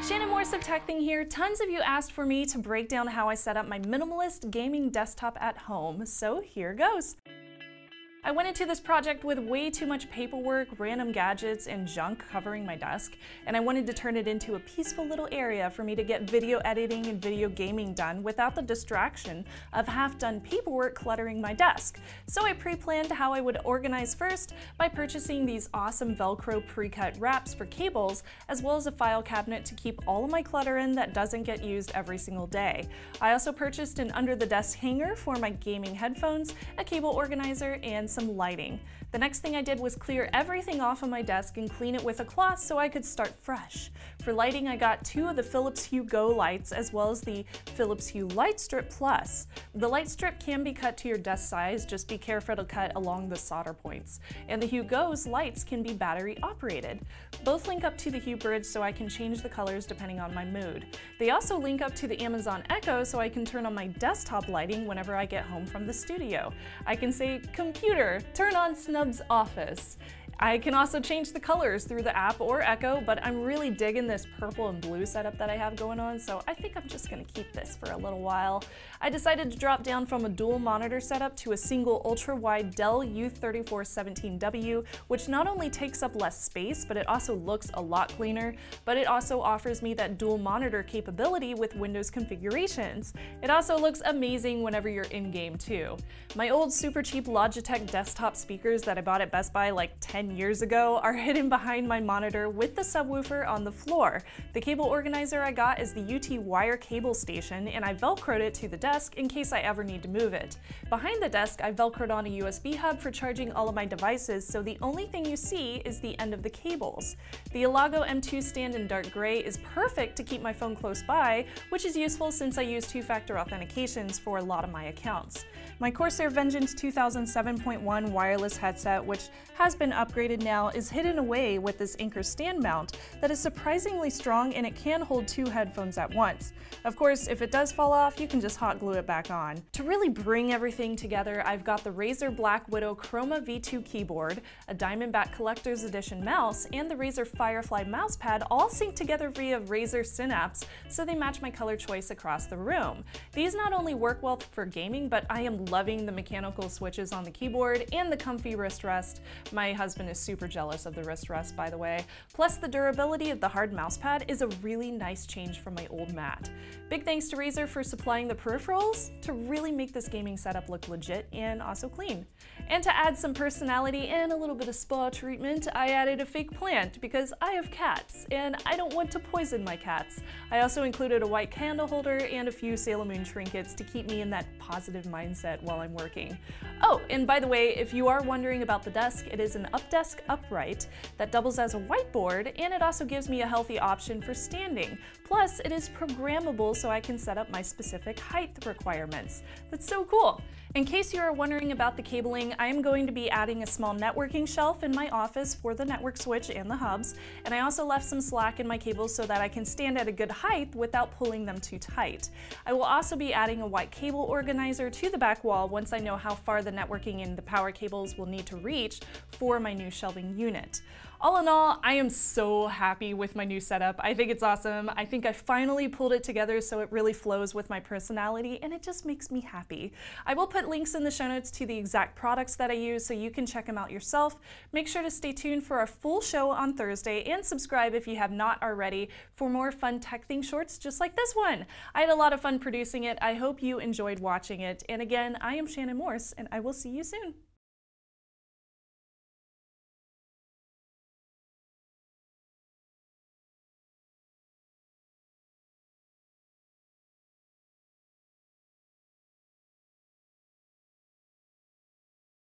Shannon Morse of TechThing here. Tons of you asked for me to break down how I set up my minimalist gaming desktop at home, so here goes. I went into this project with way too much paperwork, random gadgets, and junk covering my desk, and I wanted to turn it into a peaceful little area for me to get video editing and video gaming done without the distraction of half-done paperwork cluttering my desk. So I pre-planned how I would organize first by purchasing these awesome Velcro pre-cut wraps for cables, as well as a file cabinet to keep all of my clutter in that doesn't get used every single day. I also purchased an under-the-desk hanger for my gaming headphones, a cable organizer, and some lighting. The next thing I did was clear everything off of my desk and clean it with a cloth so I could start fresh. For lighting, I got two of the Philips Hue Go lights as well as the Philips Hue Light Strip Plus. The light strip can be cut to your desk size, just be careful to cut along the solder points. And the Hue Go's lights can be battery operated. Both link up to the Hue Bridge so I can change the colors depending on my mood. They also link up to the Amazon Echo so I can turn on my desktop lighting whenever I get home from the studio. I can say, "Computer, turn on Snub's office." I can also change the colors through the app or Echo, but I'm really digging this purple and blue setup that I have going on, so I think I'm just gonna keep this for a little while. I decided to drop down from a dual monitor setup to a single ultra-wide Dell U3417W, which not only takes up less space, but it also looks a lot cleaner, but it also offers me that dual monitor capability with Windows configurations. It also looks amazing whenever you're in-game too. My old super cheap Logitech desktop speakers that I bought at Best Buy like 10 years ago are hidden behind my monitor with the subwoofer on the floor. The cable organizer I got is the UT wire cable station, and I velcroed it to the desk in case I ever need to move it. Behind the desk, I velcroed on a USB hub for charging all of my devices, so the only thing you see is the end of the cables. The Elago M2 stand in dark gray is perfect to keep my phone close by, which is useful since I use two-factor authentications for a lot of my accounts. My Corsair Vengeance 2007.1 wireless headset, which has been upgraded now, is hidden away with this Anker stand mount that is surprisingly strong, and it can hold two headphones at once. Of course, if it does fall off, you can just hot glue it back on. To really bring everything together, I've got the Razer Black Widow Chroma V2 keyboard, a Diamondback Collector's Edition mouse, and the Razer Firefly mousepad all synced together via Razer Synapse, so they match my color choice across the room. These not only work well for gaming, but I am loving the mechanical switches on the keyboard and the comfy wrist rest. My husband is super jealous of the wrist rest, by the way. Plus, the durability of the hard mousepad is a really nice change from my old mat. Big thanks to Razer for supplying the peripherals to really make this gaming setup look legit and also clean. And to add some personality and a little bit of spa treatment, I added a fake plant because I have cats and I don't want to poison my cats. I also included a white candle holder and a few Sailor Moon trinkets to keep me in that positive mindset while I'm working. Oh, and by the way, if you are wondering about the desk, it is an UpDesk upright that doubles as a whiteboard, and it also gives me a healthy option for standing. Plus, it is programmable so I can set up my specific height requirements. That's so cool. In case you are wondering about the cabling, I am going to be adding a small networking shelf in my office for the network switch and the hubs, and I also left some slack in my cables so that I can stand at a good height without pulling them too tight. I will also be adding a white cable organizer to the back wall once I know how far the networking and the power cables will need to reach for my new shelving unit. All in all, I am so happy with my new setup. I think it's awesome. I think I finally pulled it together so it really flows with my personality, and it just makes me happy. I will put links in the show notes to the exact products that I use so you can check them out yourself. Make sure to stay tuned for our full show on Thursday, and subscribe if you have not already for more fun TechThing shorts just like this one. I had a lot of fun producing it. I hope you enjoyed watching it. And again, I am Shannon Morse, and I will see you soon.